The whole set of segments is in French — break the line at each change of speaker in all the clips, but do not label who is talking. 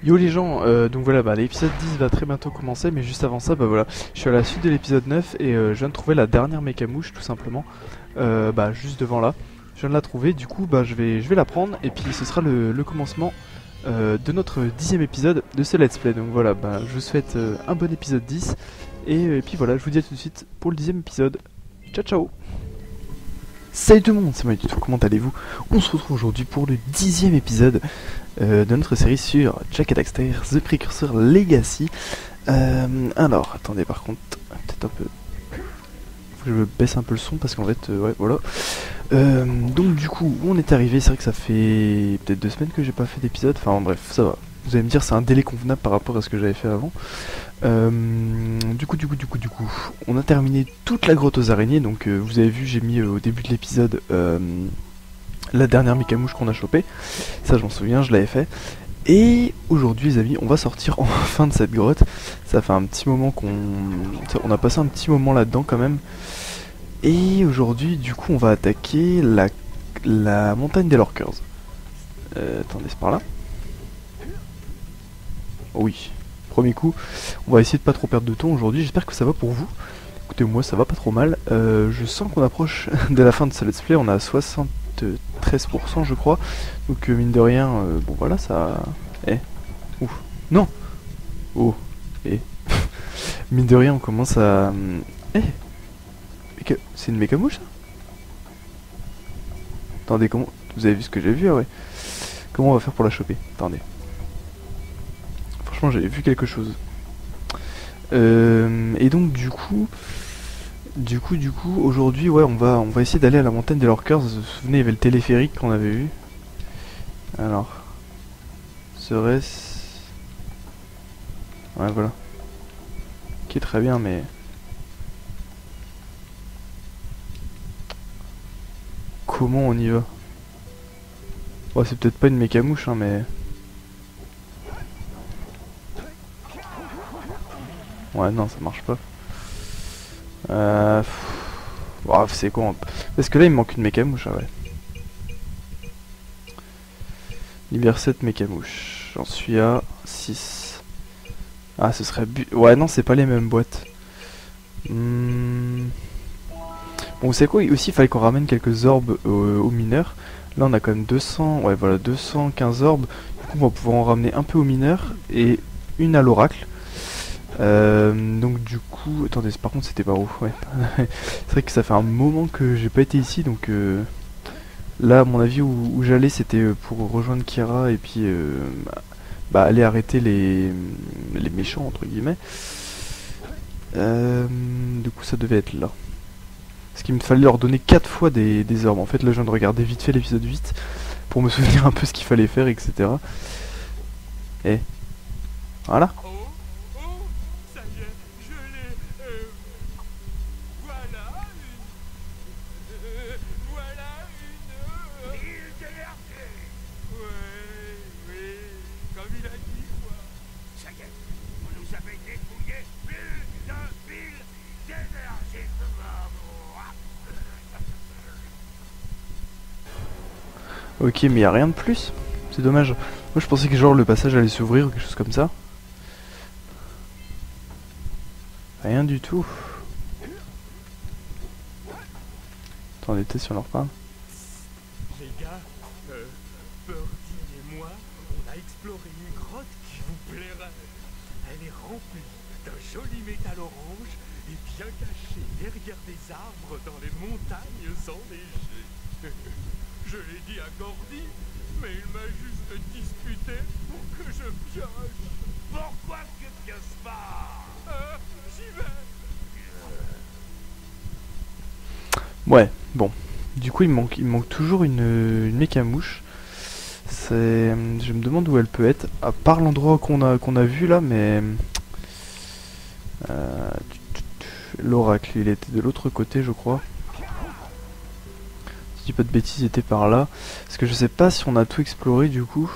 Yo les gens, donc voilà, l'épisode 10 va très bientôt commencer, mais juste avant ça, voilà, je suis à la suite de l'épisode 9 et je viens de trouver la dernière mécamouche tout simplement, juste devant là. Je viens de la trouver, du coup je vais la prendre et puis ce sera le commencement de notre 10e épisode de ce let's play. Donc voilà, je vous souhaite un bon épisode 10 et puis voilà, je vous dis à tout de suite pour le 10e épisode. Ciao ciao. Salut tout le monde, c'est moi Tuto, comment allez-vous? On se retrouve aujourd'hui pour le 10e épisode de notre série sur Jak et Daxter, The Precursor Legacy. Alors, attendez par contre, peut-être un peu... Faut que je baisse un peu le son parce qu'en fait, ouais, voilà. Donc du coup, où on est arrivé, c'est vrai que ça fait peut-être 2 semaines que j'ai pas fait d'épisode, enfin bref, ça va. Vous allez me dire c'est un délai convenable par rapport à ce que j'avais fait avant. Du coup, on a terminé toute la grotte aux araignées, donc vous avez vu, j'ai mis au début de l'épisode la dernière mécamouche qu'on a chopée. Ça, je m'en souviens, je l'avais fait. Et aujourd'hui, les amis, on va sortir enfin de cette grotte. Ça fait un petit moment on a passé un petit moment là-dedans quand même. Et aujourd'hui, du coup, on va attaquer la montagne des Lorkers. Attendez, c'est par là? Oui. Premier coup, on va essayer de pas trop perdre de temps aujourd'hui, j'espère que ça va pour vous. Écoutez, moi ça va pas trop mal. Je sens qu'on approche de la fin de ce let's play, on a 73% je crois. Donc mine de rien, bon voilà ça... Ouf. Non. Oh. Mine de rien on commence à... C'est une mécamouche ça? Attendez, comment... Vous avez vu ce que j'ai vu? Ah ouais. Comment on va faire pour la choper? Attendez. Franchement j'avais vu quelque chose. Et donc du coup, aujourd'hui, ouais, on va essayer d'aller à la montagne des Lorkers. Vous vous souvenez, il y avait le téléphérique qu'on avait vu. Alors, serait-ce... Ouais, voilà. Qui est très bien, mais... Comment on y va? Ouais, c'est peut-être pas une mécamouche, hein, mais... Ouais, non, ça marche pas. Oh, c'est quoi? Parce que là, il me manque une mécamouche, ah ouais. Libère 7 mécamouches. J'en suis à 6. Ah, ce serait... Ouais, non, c'est pas les mêmes boîtes. Bon, vous savez quoi? Aussi, il fallait qu'on ramène quelques orbes aux mineurs. Là, on a quand même 200... Ouais, voilà, 215 orbes. Du coup, on va pouvoir en ramener un peu aux mineurs et une à l'oracle. Donc du coup, attendez, par contre c'était par où? Ouais. C'est vrai que ça fait un moment que j'ai pas été ici, donc là à mon avis où j'allais c'était pour rejoindre Kira et puis aller arrêter les méchants entre guillemets. Du coup ça devait être là. Parce qu'il me fallait leur donner 4 fois des orbes. En fait là je viens de regarder vite fait l'épisode 8 pour me souvenir un peu ce qu'il fallait faire, etc. Et voilà. Ok, mais y a rien de plus. C'est dommage. Moi je pensais que genre le passage allait s'ouvrir ou quelque chose comme ça. Rien du tout. Attendez, t'es sur leur parle.
Les gars, Birdie et moi, on a exploré une grotte qui vous plaira. Elle est remplie d'un joli métal orange et bien cachée derrière des arbres dans les montagnes enneigées. Je l'ai dit à Gordy, mais il m'a juste disputé pour que je pioche. Pourquoi tu pioches pas? J'y vais.
Ouais, bon. Du coup, il me manque toujours une mécamouche. Je me demande où elle peut être. À part l'endroit qu'on a vu là, mais... L'oracle, il était de l'autre côté, je crois. Si je dis pas de bêtises, il était par là. Parce que je sais pas si on a tout exploré du coup.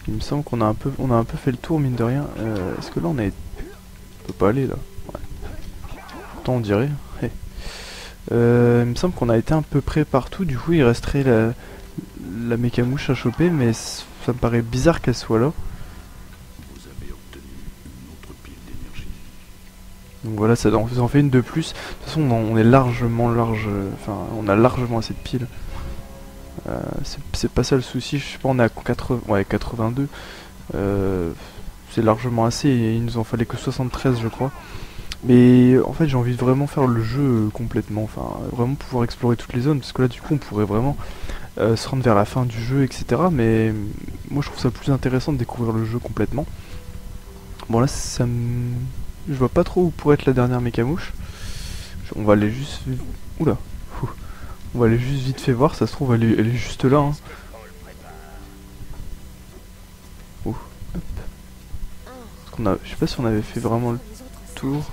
Il me semble qu'on a un peu fait le tour, mine de rien. Est-ce que là on peut pas aller là? Ouais. Pourtant on dirait. Il me semble qu'on a été à peu près partout, du coup il resterait la mécamouche à choper, mais ça ça me paraît bizarre qu'elle soit là.
Vous avez obtenu une autre pile d'énergie.
Donc voilà, ça en fait une de plus. De toute façon, on est largement large. Enfin, on a largement assez de piles. C'est pas ça le souci. Je sais pas, on est à 82. C'est largement assez. Et il nous en fallait que 73, je crois. Mais en fait, j'ai envie de vraiment faire le jeu complètement. Enfin, vraiment pouvoir explorer toutes les zones. Parce que là, du coup, on pourrait vraiment se rendre vers la fin du jeu, etc. Mais moi, je trouve ça plus intéressant de découvrir le jeu complètement. Bon, là, ça me... Je vois pas trop où pourrait être la dernière mécamouche. On va aller juste... Oula. On va aller juste vite fait voir, ça se trouve elle est juste là. Hein. Oh. Hop. Parce qu'on a... Je sais pas si on avait fait vraiment le tour.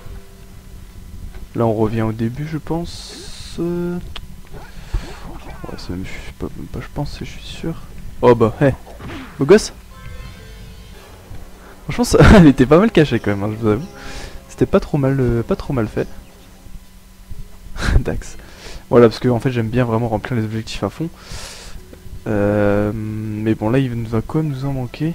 Là on revient au début je pense. Ouais, c'est même... même pas je pense, je suis sûr. Oh bah, hé. Hey. Beau gosse. Franchement ça... elle était pas mal cachée quand même, hein, je vous avoue. C'était pas trop mal fait. Dax. Voilà, parce que en fait j'aime bien vraiment remplir les objectifs à fond. Mais bon là il va quand même nous en manquer.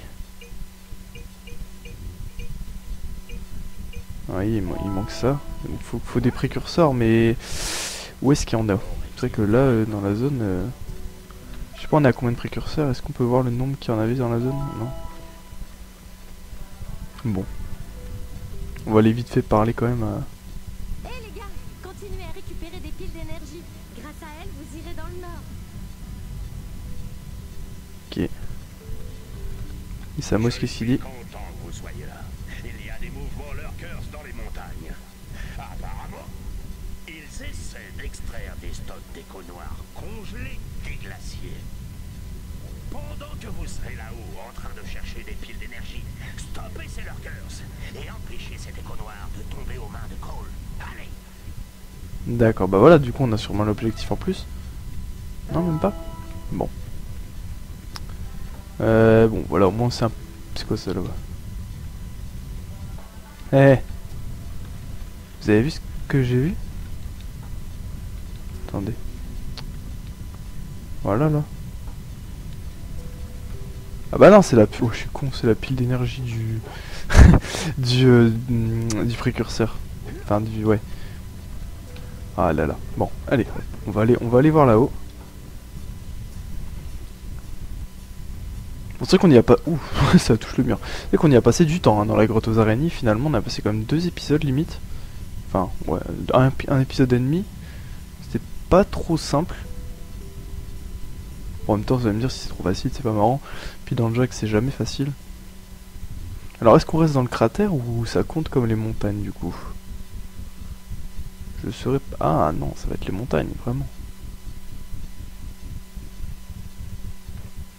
Oui, il manque ça. Il faut des précurseurs, mais où est-ce qu'il y en a? C'est vrai que là dans la zone... Je sais pas on est à combien de précurseurs. Est-ce qu'on peut voir le nombre qu'il y en avait dans la zone? Non. Bon. On va aller vite fait parler quand même à...
Hey les gars, continuez à récupérer des piles d'énergie. Grâce à elles, vous irez dans le nord.
Ok. Et Samos, qu'est-ce qu'il dit?
Content que vous soyez là. Il y a des mouvements lurkers dans les montagnes. Apparemment, ils essaient d'extraire des stocks d'échos noirs congelés des glaciers. Pendant que vous serez là-haut en train de chercher des piles d'énergie, stoppez ces lurkers et empêchez cet écho noir de tomber aux mains de Cole. Allez.
D'accord, bah voilà, du coup on a sûrement l'objectif en plus. Non, même pas. Bon. Bon, voilà, au moins c'est un... C'est quoi ça là-bas? Eh, vous avez vu ce que j'ai vu? Attendez. Voilà, là. Ah bah non, c'est la... Oh, je suis con, c'est la pile d'énergie du... du précurseur. Enfin, du... Ouais. Ah là là. Bon, allez, on va aller voir là-haut. Bon, c'est vrai qu'on y a pas... Ouh, ça touche le mur. C'est vrai qu'on y a passé du temps hein, dans la grotte aux araignées. Finalement, on a passé quand même 2 épisodes limite. Enfin, ouais, un épisode et demi. C'était pas trop simple. Bon, en même temps, vous allez me dire si c'est trop facile, c'est pas marrant. Puis dans le Jack, c'est jamais facile. Alors, est-ce qu'on reste dans le cratère ou ça compte comme les montagnes du coup? Je serais... Ah non, ça va être les montagnes, vraiment.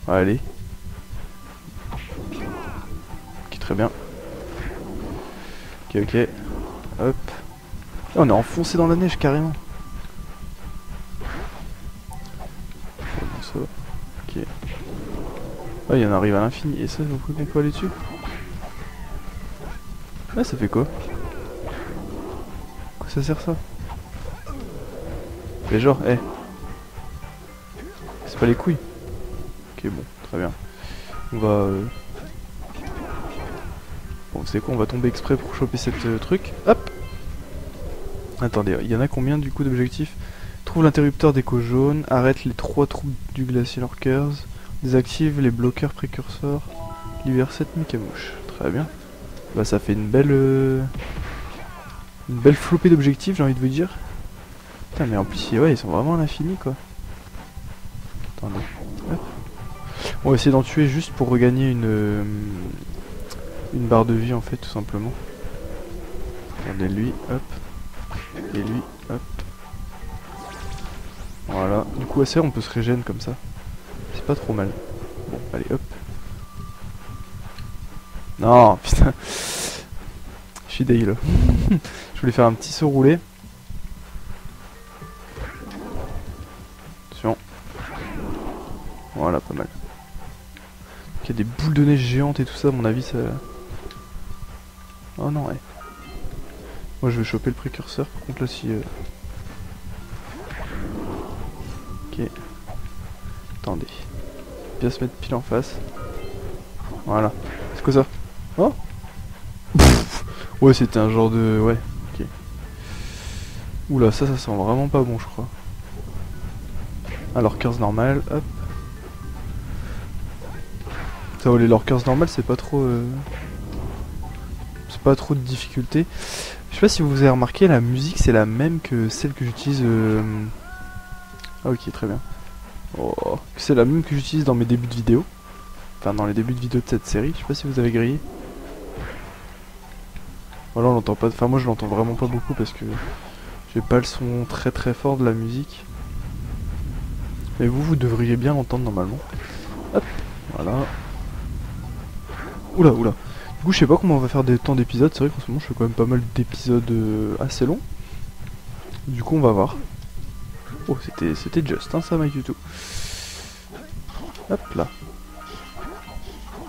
Allez. Ok, très bien. Ok, ok. Hop. Ah, on est enfoncé dans la neige carrément. Bon, ça va. Ok. Ah, il y en arrive à l'infini. Et ça, vous pouvez qu'on peut aller dessus? Ah, ça fait quoi? Quoi ça sert ça? Mais genre, eh. C'est pas les couilles. Ok, bon, très bien. On va... Bon, c'est quoi? On va tomber exprès pour choper cette truc. Hop! Attendez, il y en a combien du coup d'objectifs? Trouve l'interrupteur d'écho jaune, arrête les 3 troupes du glacier lurkers, désactive les bloqueurs précurseurs, libère 7 mécamouches. Très bien. Bah ça fait une belle flopée d'objectifs, j'ai envie de vous dire. Putain mais en plus ouais, ils sont vraiment à l'infini quoi. Attendez. Hop. On va essayer d'en tuer juste pour regagner une barre de vie en fait tout simplement. Regardez lui, hop. Et lui, hop. Voilà. Du coup assez on peut se régénérer comme ça. C'est pas trop mal. Bon, allez hop. Non, putain. Je suis dégueu là. Je voulais faire un petit saut roulé. Attention. Voilà, pas mal. Il y a des boules de neige géantes et tout ça, à mon avis ça... Oh non, ouais. Moi je vais choper le précurseur, par contre là si... Ok. Attendez. Bien se mettre pile en face. Voilà. C'est quoi ça? Oh. Pff. Ouais, c'était un genre de... Ouais, ok. Oula, ça sent vraiment pas bon, je crois. Alors, curse normal, hop. Ça va, les lurkers normales, c'est pas trop... C'est pas trop de difficulté. Je sais pas si vous avez remarqué, la musique c'est la même que celle que j'utilise... Ah ok, très bien. Oh, c'est la même que j'utilise dans mes débuts de vidéo. Enfin, dans les débuts de vidéo de cette série. Je sais pas si vous avez grillé. Voilà, on l'entend pas... Enfin, moi je l'entends vraiment pas beaucoup parce que... J'ai pas le son très très fort de la musique. Mais vous devriez bien l'entendre normalement. Hop, voilà. Oula, oula. Du coup, je sais pas comment on va faire des temps d'épisodes. C'est vrai qu'en ce moment, je fais quand même pas mal d'épisodes assez longs. Du coup, on va voir. Oh, c'était juste, hein, ça, Mike, du tout. Hop là.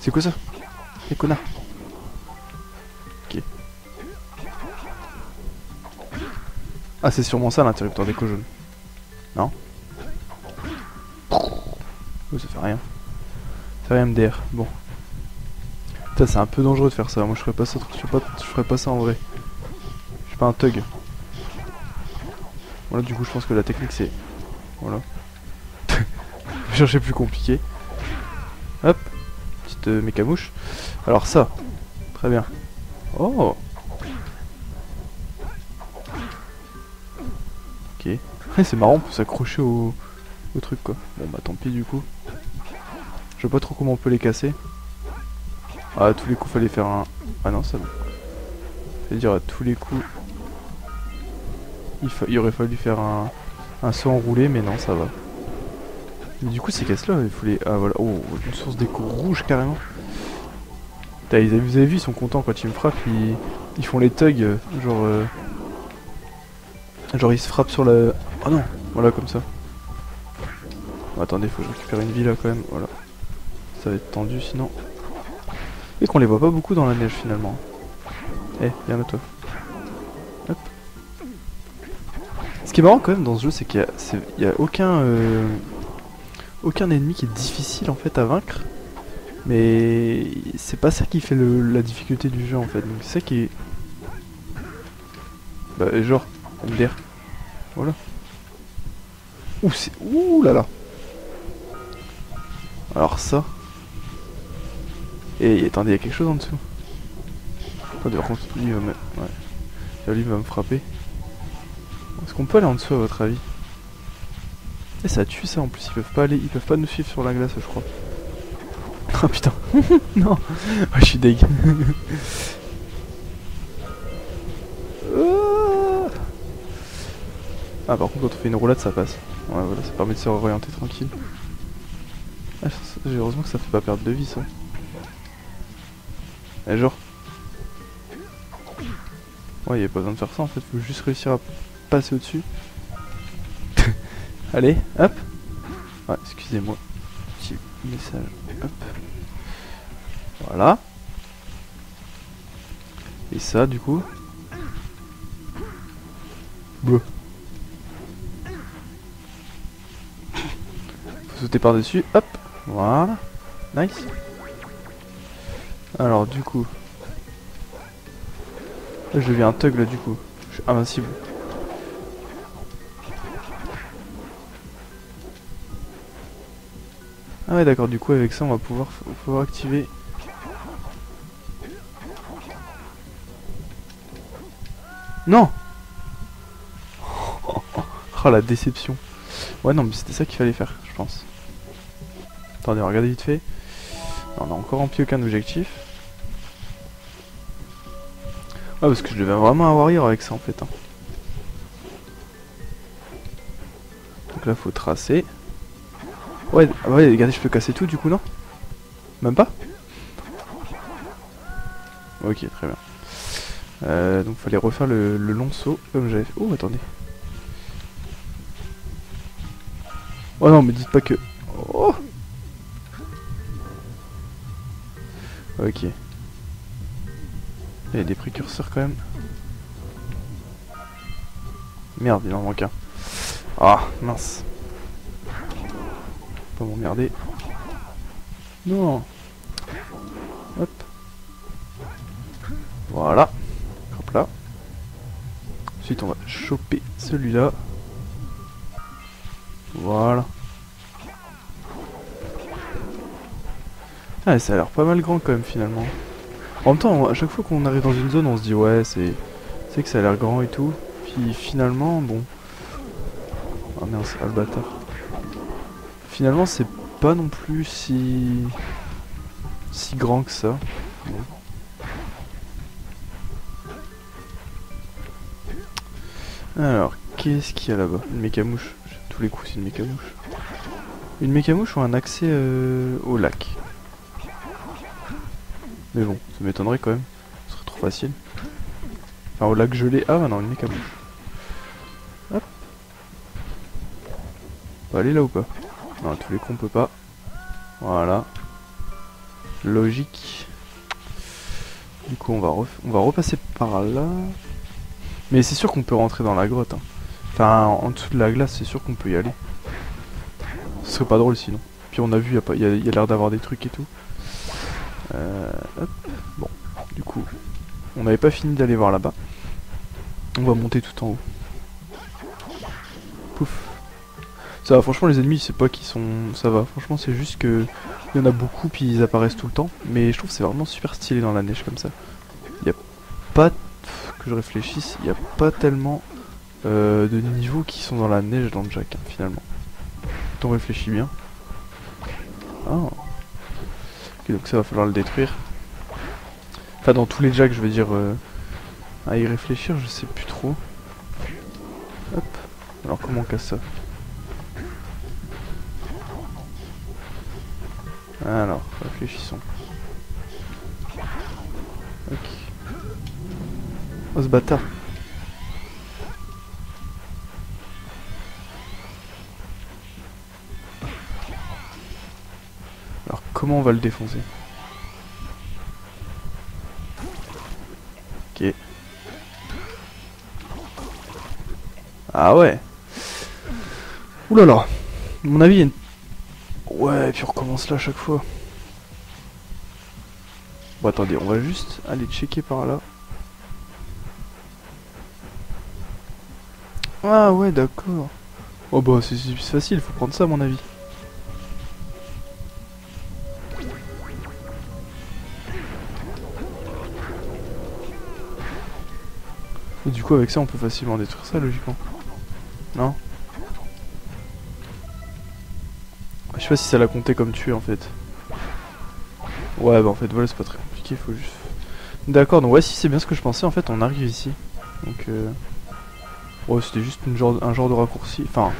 C'est quoi ça? Les connards. Ok. Ah, c'est sûrement ça l'interrupteur d'écho jaune. Non? Oh, ça fait rien. Ça fait rien MDR. Bon. Putain, c'est un peu dangereux de faire ça. Moi, je ferais pas ça. Je ferais pas ça en vrai. Je suis pas un thug. Voilà, du coup, je pense que la technique c'est... Voilà. Je cherchais plus compliqué. Hop. Petite mécamouche. Alors ça. Très bien. Oh. Ok. C'est marrant, on peut s'accrocher au truc quoi. Bon bah tant pis du coup. Je sais pas trop comment on peut les casser. Ah, à tous les coups fallait faire un... Ah non, ça va. C'est-à-dire à tous les coups... Il aurait fallu faire un saut enroulé, mais non, ça va. Mais du coup, ces caisses-là, il faut les... Ah voilà, oh, une source d'écho rouge carrément. Putain, vous avez vu, ils sont contents quand ils me frappent, ils font les thugs, genre... Genre ils se frappent sur la... Oh non, voilà, comme ça. Oh, attendez, faut que je récupère une vie là quand même, voilà. Ça va être tendu sinon. Et qu'on les voit pas beaucoup dans la neige finalement. Eh, viens là toi. Hop. Ce qui est marrant quand même dans ce jeu, c'est qu'il y a aucun ennemi qui est difficile en fait à vaincre. Mais c'est pas ça qui fait la difficulté du jeu en fait. Donc c'est ça qui est... Bah genre, MDR. Voilà. Ouh, c'est... Ouh là là. Alors ça... Et attendez, il y a quelque chose en dessous. Attendez, par contre, lui va me... Ouais. Là, lui va me frapper. Est-ce qu'on peut aller en dessous à votre avis? Et ça tue ça en plus, ils peuvent pas nous suivre sur la glace je crois. Oh putain. Non. Oh, je suis deg. Ah par contre quand on fait une roulade ça passe. Ouais voilà, ça permet de se réorienter tranquille. Ah, heureusement que ça fait pas perdre de vie ça. Et genre... Ouais, y a pas besoin de faire ça en fait, faut juste réussir à passer au-dessus. Allez, hop. Ouais, excusez-moi. Petit message. Hop. Voilà. Et ça, du coup. Bleu. Faut sauter par-dessus. Hop. Voilà. Nice. Alors, du coup. Là, je deviens un thug là, du coup. Je suis invincible. Ah ouais d'accord, du coup avec ça on va pouvoir activer. Non. Oh la déception. Ouais non mais c'était ça qu'il fallait faire je pense. Attendez, regardez vite fait. Non, on a encore rempli aucun objectif. Ouais parce que je devais vraiment avoir rire avec ça en fait hein. Donc là faut tracer. Ouais, ouais, regardez, je peux casser tout du coup, non? Même pas? Ok, très bien. Donc fallait refaire le long saut comme j'avais fait. Oh, attendez. Oh non, me dites pas que... Oh. Ok. Il y a des précurseurs quand même. Merde, il en manque un. Ah, mince. Pas m'emmerder. Non. Hop. Voilà. Hop là. Ensuite on va choper celui-là. Voilà. Ah, ça a l'air pas mal grand quand même finalement. En même temps, à chaque fois qu'on arrive dans une zone, on se dit ouais, c'est que ça a l'air grand et tout. Puis finalement, bon. Ah merde, c'est le bâtard. Finalement, c'est pas non plus si grand que ça. Bon. Alors, qu'est-ce qu'il y a là-bas? Une mécamouche. Tous les coups, c'est une mécamouche. Une mécamouche ou un accès au lac? Mais bon, ça m'étonnerait quand même. Ce serait trop facile. Enfin, au lac gelé. Ah, non, une mécamouche. Hop. On va aller là ou pas? Non, à tous les coups, on peut pas. Voilà. Logique. Du coup, on va repasser par là. Mais c'est sûr qu'on peut rentrer dans la grotte. Hein. Enfin, en dessous de la glace, c'est sûr qu'on peut y aller. Ce serait pas drôle sinon. Puis on a vu, il y a l'air d'avoir des trucs et tout. Hop. Bon, du coup, on n'avait pas fini d'aller voir là-bas. On va monter tout en haut. Pouf. Ça va, franchement, les ennemis, c'est pas qu'ils sont... Ça va, franchement, c'est juste que... Il y en a beaucoup, puis ils apparaissent tout le temps. Mais je trouve que c'est vraiment super stylé dans la neige comme ça. Il n'y a pas... Que je réfléchisse, il n'y a pas tellement de niveaux qui sont dans la neige dans le Jack, hein, finalement. Quand on réfléchit bien. Ah. Ok, donc ça va falloir le détruire. Enfin, dans tous les Jacks, je veux dire... à y réfléchir, je sais plus trop. Hop. Alors, comment on casse ça? Alors, réfléchissons. Ok. Oh, ce bâtard. Alors, comment on va le défoncer? Ok. Ah ouais. Oulala. À mon avis, il y a une... Ouais, et puis on recommence là à chaque fois. Bon, attendez, on va juste aller checker par là. Ah ouais, d'accord. Oh bah, c'est facile, faut prendre ça à mon avis. Et du coup, avec ça, on peut facilement détruire ça, logiquement. Non? Je sais pas si ça l'a compté comme tuer en fait. Ouais, bah en fait, voilà, c'est pas très compliqué, faut juste... D'accord, donc ouais, si c'est bien ce que je pensais, en fait, on arrive ici. Donc, ouais, c'était juste un genre de raccourci. Enfin,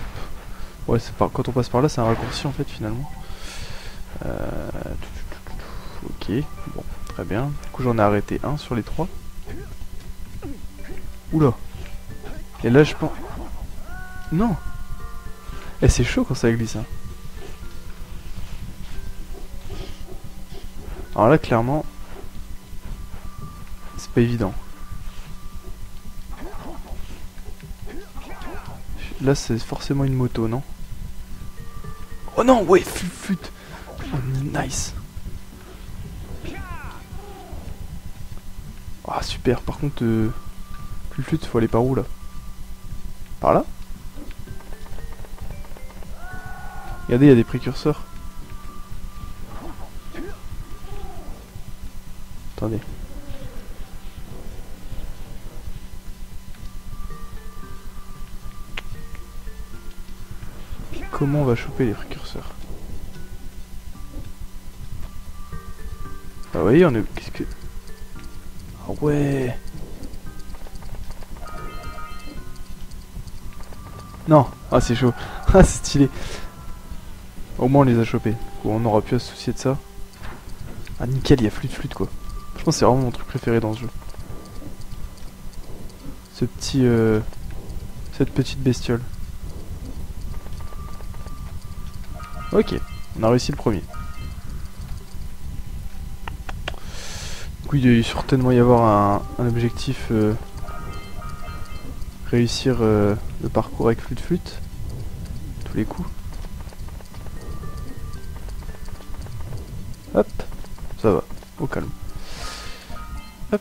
ouais, quand on passe par là, c'est un raccourci en fait, finalement. Ok, bon, très bien. Du coup, j'en ai arrêté un sur les 3. Oula. Et là, je pense... Non. Eh, c'est chaud quand ça glisse, hein. Alors là, clairement, c'est pas évident. Là, c'est forcément une moto, non? Oh non, ouais, flûte. Oh, nice. Ah, super. Par contre, flûte, faut aller par où, là? Par là? Regardez, il y a des précurseurs. Attendez. Comment on va choper les précurseurs? Ah oui, on est... Qu'est-ce que... Ah ouais. Non. Ah, c'est chaud. Ah, c'est stylé. Au moins on les a chopés. On n'aura plus à se soucier de ça. Ah nickel, il y a flûte quoi. Je pense que c'est vraiment mon truc préféré dans ce jeu. Ce petit... cette petite bestiole. Ok, on a réussi le premier. Du coup, il doit certainement y avoir un objectif... réussir le parcours avec flûte. Tous les coups. Hop, ça va. Au calme. Hop.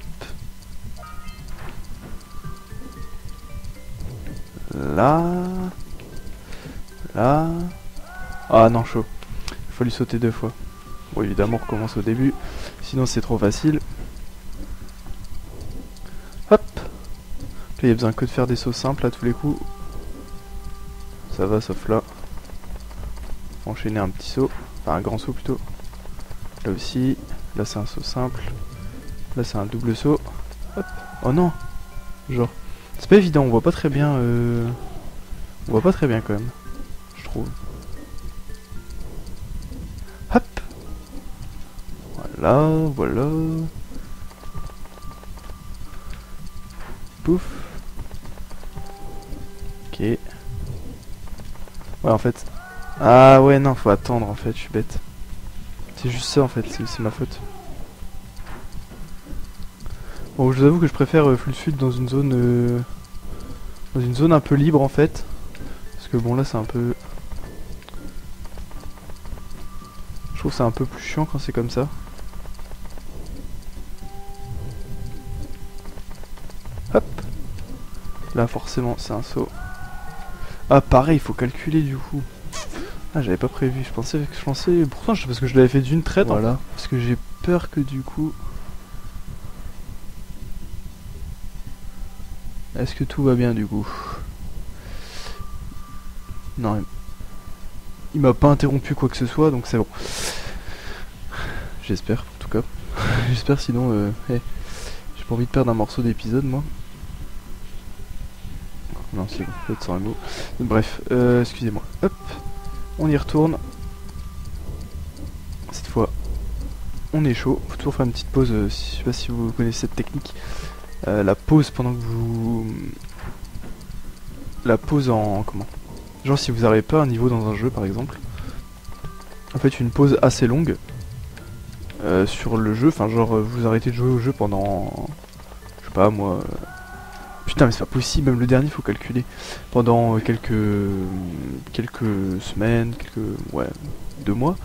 Là. Là. Ah non, chaud. Il faut lui sauter 2 fois. Bon, évidemment, on recommence au début. Sinon, c'est trop facile. Hop. Là, il y a besoin que de faire des sauts simples à tous les coups. Ça va, sauf là. Enchaîner un petit saut. Enfin, un grand saut plutôt. Là aussi. Là, c'est un saut simple. Là, c'est un double saut. Hop. Oh non. Genre. C'est pas évident, on voit pas très bien. On voit pas très bien quand même. Je trouve. Hop. Voilà, voilà. Pouf. Ok. Ouais, en fait. Ah ouais, non, faut attendre en fait, je suis bête. C'est juste ça en fait, c'est ma faute. Bon, je vous avoue que je préfère Fluide dans une zone un peu libre en fait. Parce que bon là c'est un peu... Je trouve c'est un peu plus chiant quand c'est comme ça. Hop. Là forcément c'est un saut. Ah pareil, il faut calculer du coup. Ah j'avais pas prévu, je pensais que je lançais... Pourtant parce que je l'avais fait d'une traite. Voilà. Parce que j'ai peur que du coup... Est-ce que tout va bien du coup? Non, il m'a pas interrompu quoi que ce soit, donc c'est bon. J'espère, en tout cas. J'espère, sinon, hey, j'ai pas envie de perdre un morceau d'épisode, moi. Non, c'est bon, peut-être sans un mot. Bref, excusez-moi. Hop, on y retourne. Cette fois, on est chaud. Faut toujours faire une petite pause, je sais pas si vous connaissez cette technique. La pause pendant que vous... La pause en... Comment? Genre si vous n'arrivez pas un niveau dans un jeu par exemple. En fait une pause assez longue. Sur le jeu. Enfin genre vous arrêtez de jouer au jeu pendant... Je sais pas moi... Putain mais c'est pas possible. Même le dernier faut calculer. Pendant quelques semaines, Ouais, 2 mois.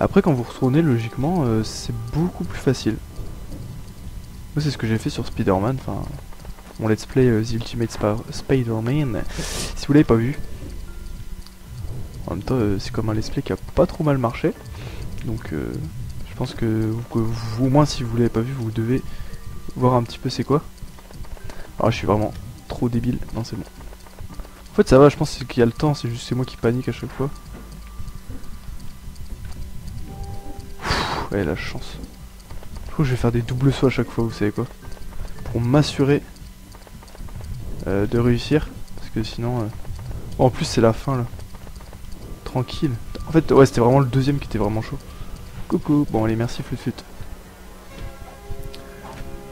Après quand vous retournez logiquement c'est beaucoup plus facile. Moi c'est ce que j'ai fait sur Spider-Man, enfin mon let's play The Ultimate Spider-Man, si vous l'avez pas vu. En même temps c'est comme un let's play qui a pas trop mal marché, donc je pense que vous, au moins si vous l'avez pas vu, vous devez voir un petit peu c'est quoi. Alors je suis vraiment trop débile, non c'est bon. En fait ça va, je pense qu'il y a le temps, c'est juste c'est moi qui panique à chaque fois. Ouais la chance. Je vais faire des doubles sauts à chaque fois, vous savez quoi, pour m'assurer de réussir, parce que sinon en plus c'est la fin là, tranquille. En fait ouais c'était vraiment le deuxième qui était vraiment chaud. Coucou, bon allez merci Flûte.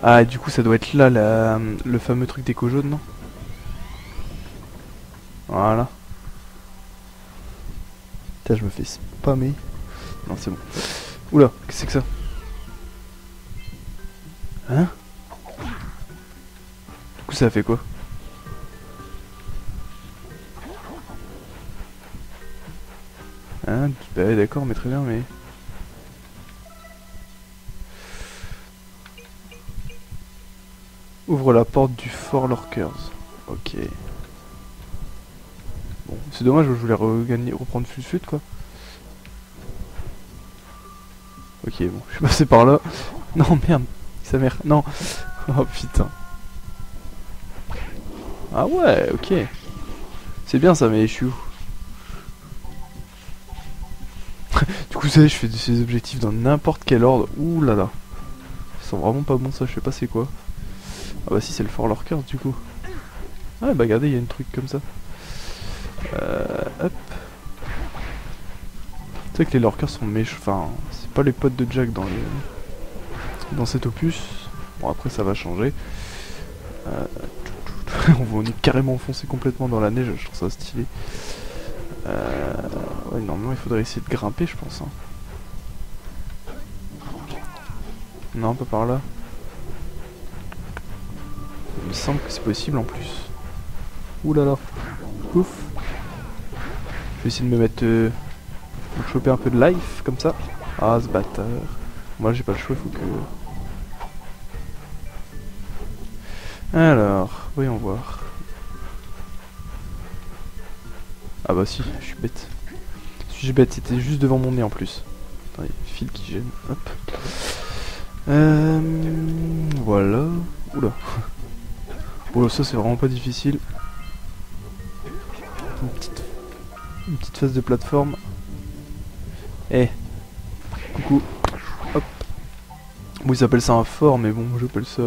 Ah et du coup ça doit être là le fameux truc d'écho jaune, non? Voilà. Putain je me fais spammer. Non c'est bon. Oula, qu'est-ce que c'est que ça? Hein? Du coup ça fait quoi? Hein? Bah d'accord mais très bien mais... Ouvre la porte du Fort Lurkers. Ok. Bon, c'est dommage, je voulais reprendre Flûte quoi. Ok bon, je suis passé par là. Non merde, sa mère, non. Oh putain. Ah ouais, ok. C'est bien ça, mais je suis où? Du coup, vous savez, je fais ces objectifs dans n'importe quel ordre. Ouh là là. Ils sont vraiment pas bons ça, je sais pas c'est quoi. Ah bah si, c'est le Fort Lurkers du coup. Ah bah regardez, il y a une truc comme ça. Hop. Tu sais que les Lurkers sont méchants. Enfin, c'est pas les potes de Jack dans cet opus. Bon après ça va changer. On est carrément enfoncé complètement dans la neige, je trouve ça stylé. Ouais, normalement il faudrait essayer de grimper je pense. Hein. Non, pas par là. Il me semble que c'est possible en plus. Ouh là là. Ouf. Je vais essayer de me mettre... choper un peu de life comme ça. Ah ce bâtard. Moi j'ai pas le choix, il faut que... Alors, voyons voir. Ah bah si, je suis bête. Suis-je bête, c'était juste devant mon nez en plus. Attendez, fil qui gêne, hop. Voilà. Oula. Oula, ça c'est vraiment pas difficile. Une petite phase de plateforme. Eh. Coucou. Hop. Bon, ils appellent ça un fort, mais bon, j'appelle ça...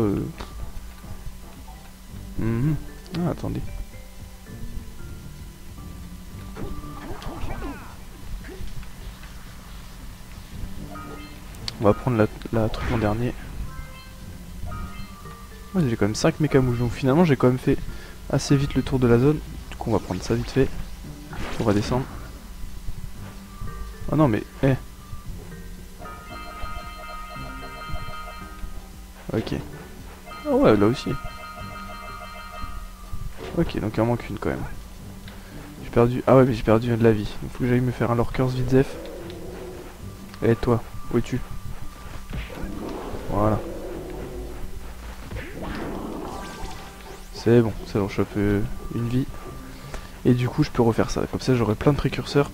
Ah, attendez. On va prendre la truc en dernier. Ouais, j'ai quand même 5 mécamouches, donc finalement j'ai quand même fait assez vite le tour de la zone. Du coup on va prendre ça vite fait. On va descendre. Oh non mais, eh. Ok. Oh ouais, là aussi. Ok, donc il en manque une quand même. J'ai perdu... Ah ouais, mais j'ai perdu de la vie. Il faut que j'aille me faire un lurkers vite zef. Eh toi, où es-tu? Voilà. C'est bon, je chope une vie. Et du coup je peux refaire ça. Comme ça j'aurai plein de précurseurs.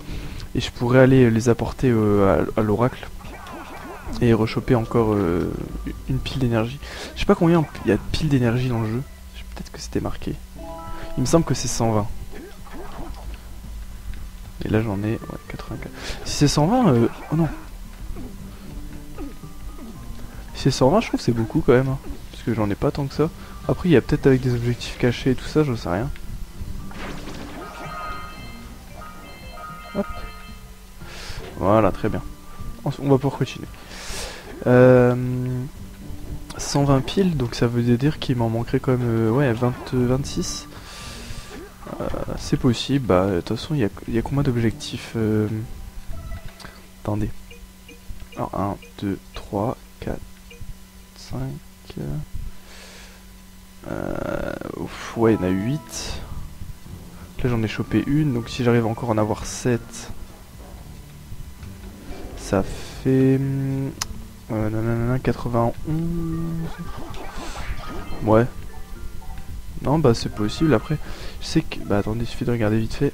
Et je pourrais aller les apporter à l'oracle. Et rechoper encore une pile d'énergie. Je sais pas combien il y a de piles d'énergie dans le jeu. Peut-être que c'était marqué. Il me semble que c'est 120. Et là j'en ai... Ouais, 84. Si c'est 120... Oh non. Si c'est 120 je trouve que c'est beaucoup quand même. Hein. Parce que j'en ai pas tant que ça. Après il y a peut-être avec des objectifs cachés et tout ça, je sais rien. Hop. Voilà, très bien. On va pouvoir continuer. 120 piles, donc ça veut dire qu'il m'en manquerait quand même ouais, 26. C'est possible, bah de toute façon il y a combien d'objectifs Attendez. Alors 1, 2, 3, 4, 5... ouais, il y en a 8. Là j'en ai chopé une, donc si j'arrive encore à en avoir 7, ça fait 91. Ouais. Non, bah c'est possible. Après, je sais que... Bah attendez, il suffit de regarder vite fait.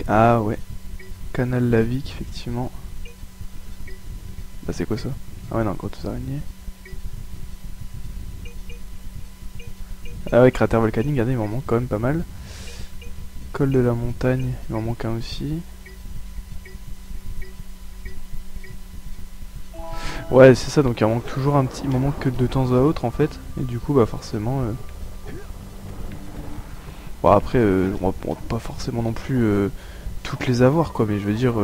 Ah ouais. Canal lavique, effectivement. Bah c'est quoi ça? Ah ouais, non, grotte aux araignées. Ah ouais, cratère volcanique, regardez, il m'en manque quand même pas mal. Col de la montagne, il m'en manque un aussi. Ouais, c'est ça, donc il m'en manque toujours un petit... Il m'en manque que de temps à autre en fait. Et du coup, bah forcément... Bon après, on va pas forcément non plus toutes les avoir quoi, mais je veux dire,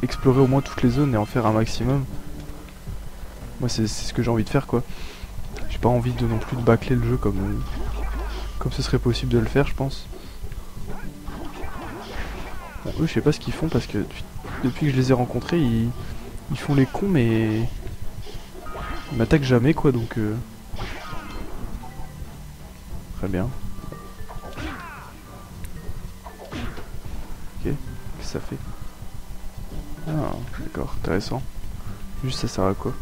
explorer au moins toutes les zones et en faire un maximum. Moi c'est ce que j'ai envie de faire quoi. J'ai pas envie de non plus de bâcler le jeu comme ce serait possible de le faire, je pense. Bon, eux je sais pas ce qu'ils font parce que depuis que je les ai rencontrés, ils font les cons mais ils m'attaquent jamais quoi, donc très bien. Ok, qu'est-ce que ça fait? Ah d'accord, intéressant. Juste ça sert à quoi?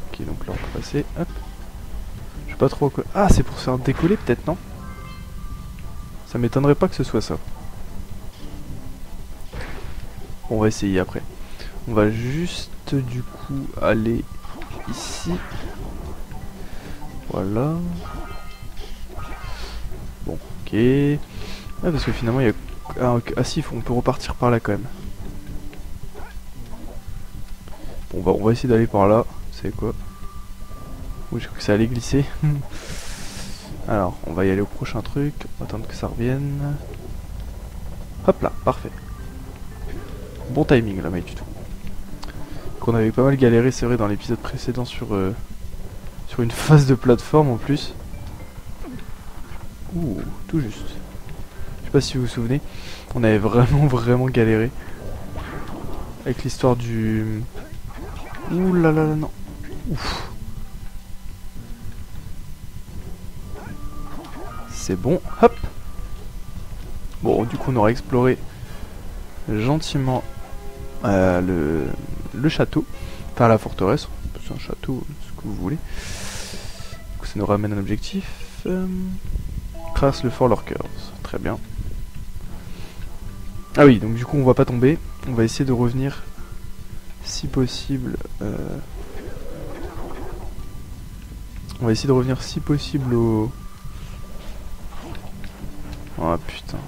Ok, donc là on peut passer, hop. Je sais pas trop quoi. Ah, c'est pour se faire décoller peut-être, non? Ça m'étonnerait pas que ce soit ça. Bon, on va essayer après. On va juste du coup aller ici. Voilà. Bon, ok. Ouais, parce que finalement il y a... Ah, okay. Ah si, on peut repartir par là quand même. Bon, bah on va essayer d'aller par là. C'est quoi? Oui, j'ai cru que ça allait glisser. Alors, on va y aller au prochain truc. On va attendre que ça revienne. Hop là, parfait. Bon timing là, mec, du tout. Qu'on avait pas mal galéré, c'est vrai, dans l'épisode précédent sur une phase de plateforme en plus. Ouh, tout juste. Je sais pas si vous vous souvenez, on avait vraiment galéré. Avec l'histoire du... Ouh là là là, non. Ouf. C'est bon, hop. Bon, du coup on aura exploré gentiment le château, enfin la forteresse, c'est un château, ce que vous voulez. Du coup, ça nous ramène un objectif. Trace le Fort Lurkers, très bien. Ah oui, donc du coup on va pas tomber, on va essayer de revenir si possible. On va essayer de revenir si possible au... Oh putain.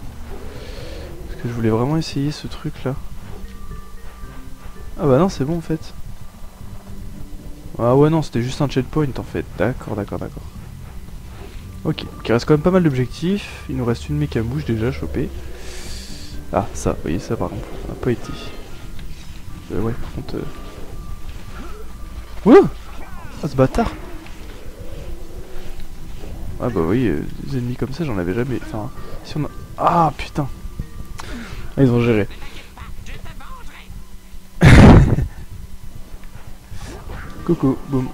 Parce que je voulais vraiment essayer ce truc là. Ah bah non, c'est bon en fait. Ah ouais non, c'était juste un checkpoint en fait. D'accord. Ok, il reste quand même pas mal d'objectifs. Il nous reste une méca mouche déjà chopée. Ah ça, vous voyez ça par contre, ça n'a pas été. Ouais par contre... Ouh ah ce bâtard. Ah bah oui, des ennemis comme ça j'en avais jamais... Enfin, si on a... Ah putain. Ah, ils ont géré. Coucou, boum.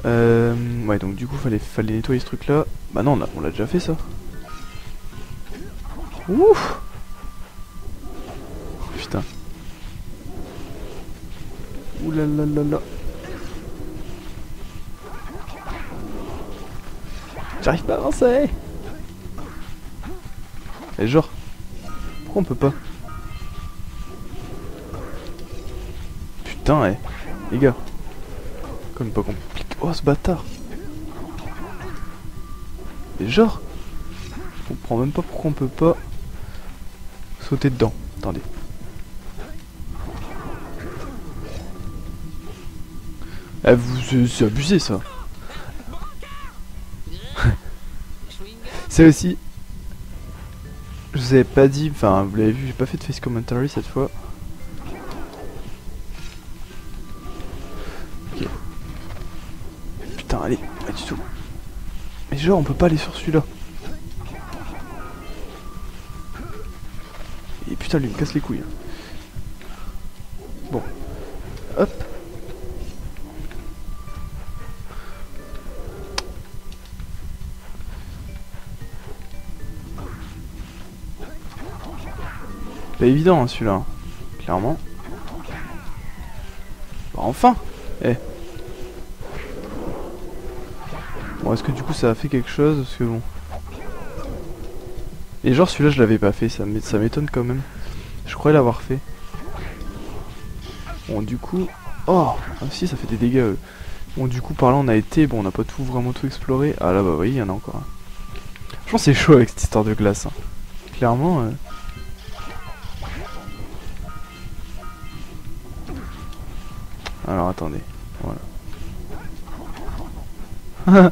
Ouais donc du coup fallait nettoyer ce truc là. Bah non on l'a déjà fait ça. Ouf. Oh, putain. Ouh. J'arrive pas à avancer. Et genre, pourquoi on peut pas? Putain les gars. Comme pas compliqué. Oh ce bâtard. Et genre, je comprends même pas pourquoi on peut pas sauter dedans. Attendez. Ah c'est abusé ça. C'est aussi... Je vous avais pas dit, enfin vous l'avez vu, j'ai pas fait de face commentary cette fois. Ok. Putain allez, pas du tout. Mais genre on peut pas aller sur celui-là. Et putain lui me casse les couilles. Bon. Hop. Pas évident hein, celui-là, clairement. Bah, enfin. Bon est-ce que du coup ça a fait quelque chose? Parce que bon. Et genre celui-là je l'avais pas fait, ça m'étonne quand même. Je croyais l'avoir fait. Bon du coup... Oh ah, si ça fait des dégâts. Bon du coup par là on a été, bon on n'a pas vraiment tout exploré. Ah là bah oui il y en a encore un. Je pense que c'est chaud avec cette histoire de glace. Hein. Clairement... Alors attendez, voilà.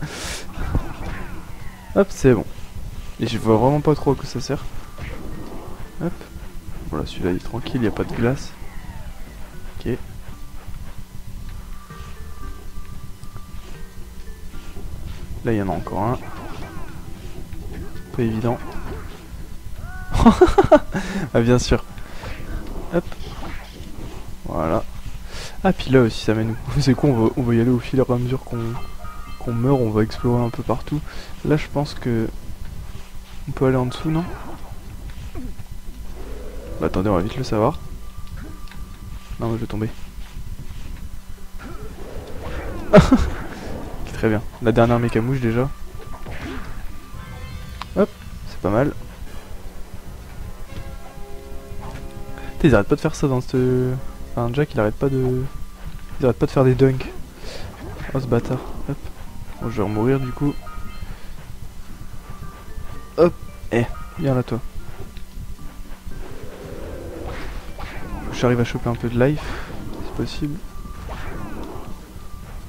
Hop, c'est bon. Et je vois vraiment pas trop à quoi ça sert. Hop. Voilà, celui-là il est tranquille, il n'y a pas de glace. Ok. Là il y en a encore un. Pas évident. Ah bien sûr. Hop. Voilà. Ah puis là aussi ça mène où? C'est quoi, on va y aller au fil et à mesure qu'on meurt, on va explorer un peu partout. Là je pense que... On peut aller en dessous, non? Bah attendez, on va vite le savoir. Non mais je vais tomber. Très bien. La dernière méca mouche déjà. Hop, c'est pas mal. Putain, ils arrêtent pas de faire ça dans ce... Enfin Jack il arrête pas de... Ils arrêtent pas de faire des dunks. Oh ce bâtard. Hop. Bon je vais mourir du coup. Hop. Viens là toi. J'arrive à choper un peu de life. C'est possible.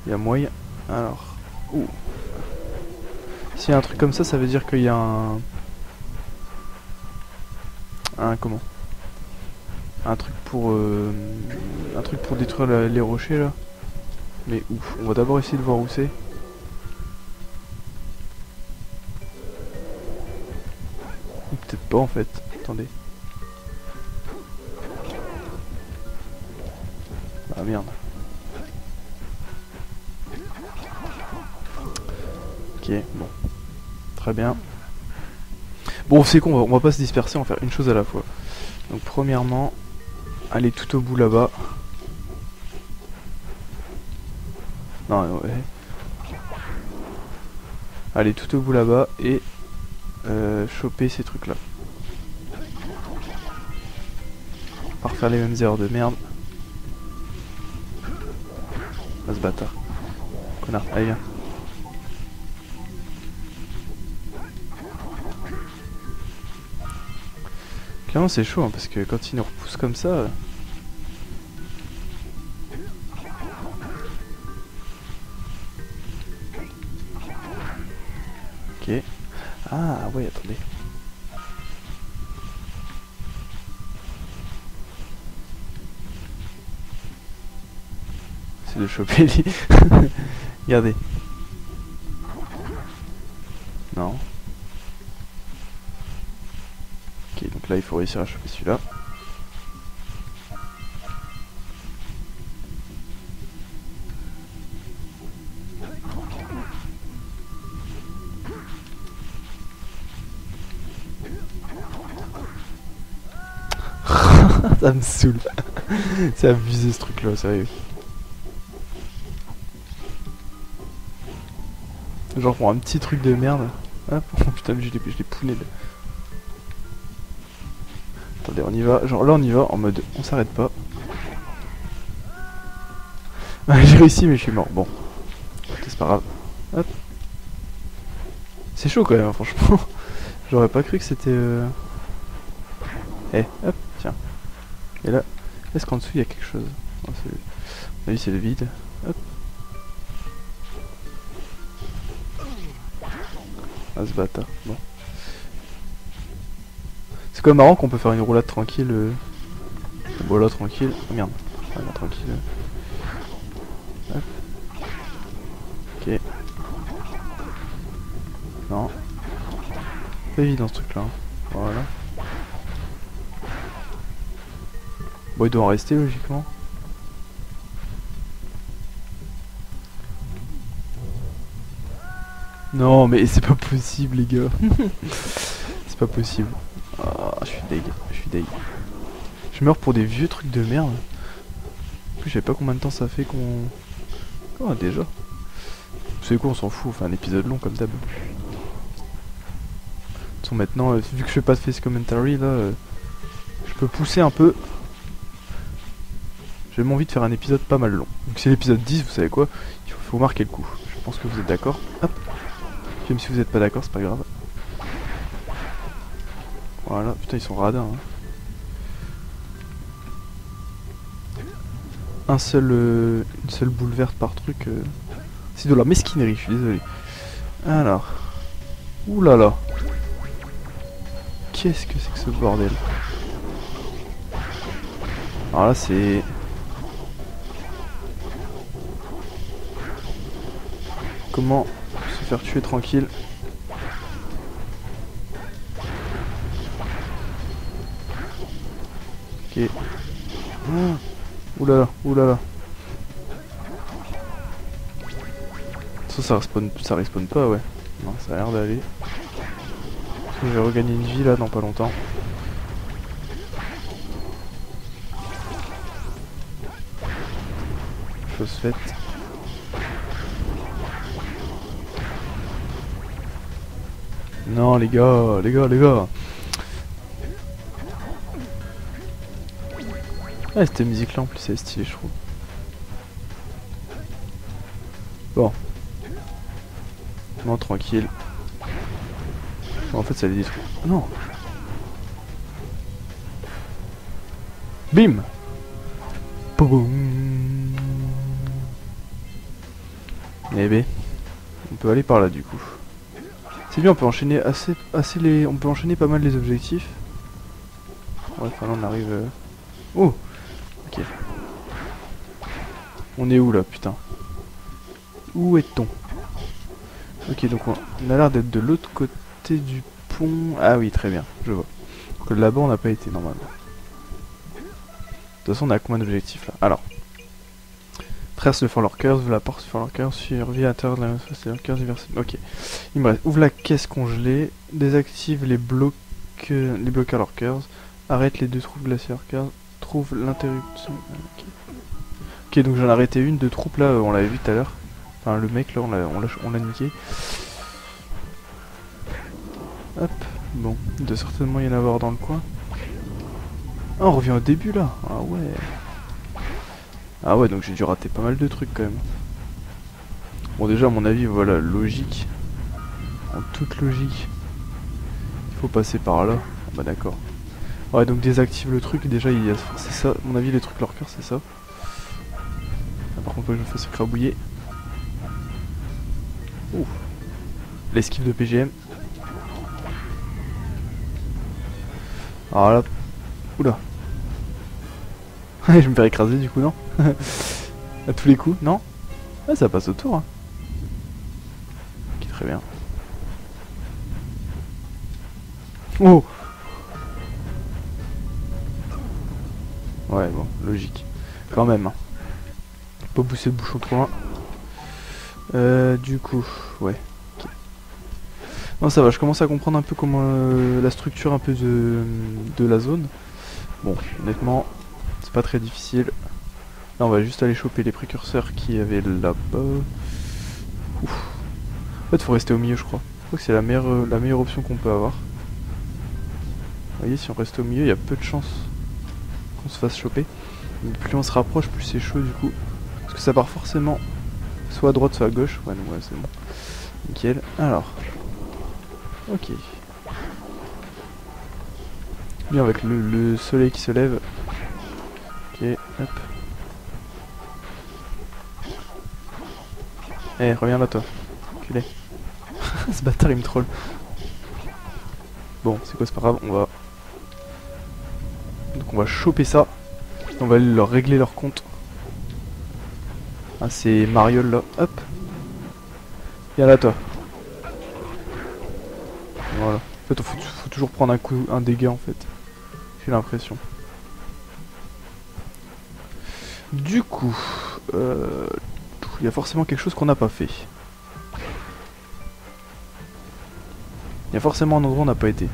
Il y a moyen. Alors. Ouh. S'il y a un truc comme ça, ça veut dire qu'il y a comment? Un truc pour détruire les rochers là. Mais ouf, on va d'abord essayer de voir où c'est. Ou peut-être pas en fait. Attendez. Ah merde. Ok, bon. Très bien. Bon, c'est con, on va pas se disperser, on va faire une chose à la fois. Donc Donc premièrement, aller tout au bout là-bas. Non, ouais. Aller tout au bout là-bas et choper ces trucs là. Pas refaire les mêmes erreurs de merde. Va se bâtard. Connard, allez viens. Clairement c'est chaud hein, parce que quand il nous repousse comme ça... Ok. Ah ouais, attendez. C'est de choper les... Regardez. Non. Ok, donc là il faut réussir à choper celui-là. Ça me saoule. C'est abusé ce truc là, sérieux. Genre pour un petit truc de merde. Hop, oh putain, je l'ai pouné là. Attendez, on y va. Genre là on y va en mode on s'arrête pas. J'ai réussi mais je suis mort. Bon. C'est pas grave. Hop. C'est chaud quand même, franchement. J'aurais pas cru que c'était... Eh, hop, tiens. Et là, est-ce qu'en dessous il y a quelque chose? Oh, à mon avis c'est le vide. Hop. Ah ce bâtard, bon. C'est quand même marrant qu'on peut faire une roulade tranquille. Bon là tranquille. Oh merde. Ah, là, tranquille. Hop. Ok. Non. Pas évident ce truc là. Hein. Voilà. Bon il doit en rester logiquement. Non mais c'est pas possible les gars. C'est pas possible. Ah, je suis deg, je suis deg. Je meurs pour des vieux trucs de merde. En plus je sais pas combien de temps ça fait qu'on... Oh déjà. Vous savez quoi, on s'en fout, on fait un épisode long comme d'hab. Maintenant, vu que je fais pas de face commentary là, je peux pousser un peu. J'ai même envie de faire un épisode pas mal long. Donc c'est l'épisode 10, vous savez quoi, il faut marquer le coup. Je pense que vous êtes d'accord. Hop. Même si vous êtes pas d'accord, c'est pas grave. Voilà, putain ils sont radins. Hein. Une seule boule verte par truc. C'est de la mesquinerie, je suis désolé. Alors. Ouh là là. Qu'est-ce que c'est que ce bordel? Alors là c'est... Comment se faire tuer tranquille? Ok. Ouh là là, ouh là là. Ça respawn pas, ouais. Non, ça a l'air d'aller. Je vais regagner une vie là dans pas longtemps. Chose faite. Non les gars, les gars, les gars. Ah cette musique là en plus elle est stylée je trouve. Bon. Non tranquille. Bon, en fait ça les détruit. Non. Bim. Boum. Eh ben. On peut aller par là du coup. C'est bien, on peut enchaîner on peut enchaîner pas mal les objectifs. Ouais, enfin là on arrive... Oh. Ok. On est où là, putain? Où est-on? Ok, donc on a l'air d'être de l'autre côté du pont. Ah oui, très bien, je vois. Donc là-bas on n'a pas été normalement. De toute façon on a combien d'objectifs là? Alors. Traverse le Forlorkers, ouvre la porte du Forlorkers, survie à l'intérieur de la Forlorkers, diversité. Ok. Il me reste, ouvre la caisse congelée, désactive les bloqueurs Lorkers, Arrête les 2 troupes glaciaires car trouve l'interruption. Ok. Ok, donc j'en ai arrêté une de troupes là, on l'avait vu tout à l'heure. Enfin le mec là on l'a niqué. Hop, bon, il doit certainement y en avoir dans le coin. Ah, on revient au début là. Ah ouais. Ah ouais, donc j'ai dû rater pas mal de trucs quand même. Bon déjà à mon avis voilà, logique. En toute logique. Il faut passer par là. Ah bah d'accord. Ouais, donc désactive le truc, déjà il y a... c'est ça, à mon avis les trucs leur cœur c'est ça. Ah, par contre, faut que je me fasse écrabouiller. Ouh. L'esquive de PGM. Alors là... Oula. Je vais me faire écraser du coup, non? À tous les coups, non? Ah, ça passe autour. Hein. Ok, très bien. Oh! Ouais, bon, logique. Quand même. Hein. Pas pousser le bouchon trop loin. Du coup, ouais. Okay. Non, ça va, je commence à comprendre un peu comment la structure un peu de la zone. Bon, honnêtement, c'est pas très difficile. Là, on va juste aller choper les précurseurs qui y avait là-bas. Ouf. En fait, faut rester au milieu, je crois. Je crois que c'est la meilleure option qu'on peut avoir. Vous voyez, si on reste au milieu, il y a peu de chances qu'on se fasse choper. Mais plus on se rapproche, plus c'est chaud du coup. Parce que ça part forcément soit à droite, soit à gauche. Ouais, donc ouais, c'est bon. Nickel. Alors. Ok. Bien avec le soleil qui se lève. Ok, hop. Eh, reviens là toi. Culé. Ce bâtard il me troll. Bon, c'est quoi, c'est pas grave, on va... Donc on va choper ça. On va aller leur régler leur compte. Ah, c'est Mariol là. Hop. Viens là toi. Voilà. En fait, faut toujours prendre un dégât en fait. J'ai l'impression. Du coup, il y a forcément quelque chose qu'on n'a pas fait. Il y a forcément un endroit où on n'a pas été.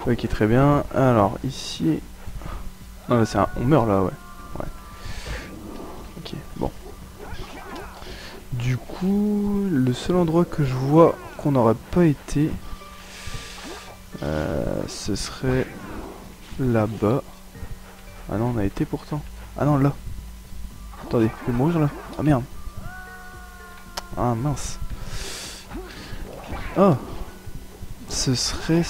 Ok, très bien. Alors, ici... Non, là, c'est un... On meurt, là, ouais. Ouais. Ok, bon. Du coup, le seul endroit que je vois qu'on n'aurait pas été... ce serait... Là-bas. Ah non, on a été pourtant. Ah non, là. Attendez, je vais mourir, là. Ah, merde. Ah, mince. Oh. Ce serait...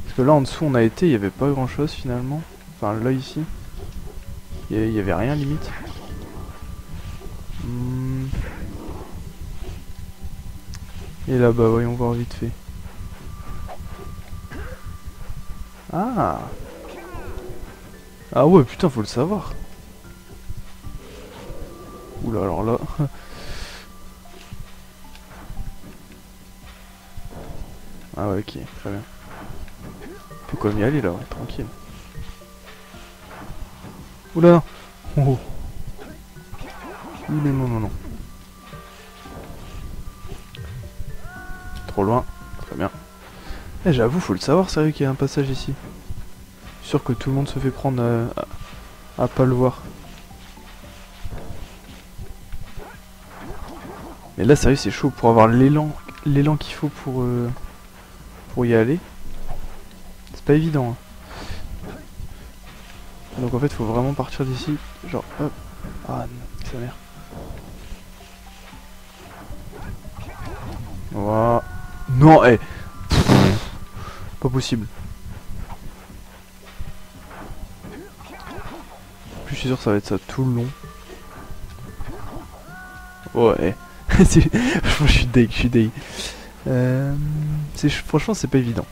Parce que là en dessous on a été, il n'y avait pas grand chose finalement. Enfin là ici, il n'y avait rien limite. Et là-bas, voyons voir vite fait. Ah. Ah ouais, putain, faut le savoir. Oula, alors là... Ah ouais, ok, très bien. Faut quand même y aller là, ouais, tranquille. Oula, non. Oh. Non, non, non, non. Trop loin, très bien. Eh, j'avoue, faut le savoir, sérieux qu'il y a un passage ici. Je suis sûr que tout le monde se fait prendre à pas le voir. Mais là, sérieux, c'est chaud pour avoir l'élan qu'il faut pour y aller. C'est pas évident. Hein. Donc en fait, faut vraiment partir d'ici. Genre, hop. Ah, non, sa mère. Voilà. Non, eh. Pas possible. Je suis sûr que ça va être ça tout le long. Ouais. Franchement, je suis deg. Franchement, c'est pas évident.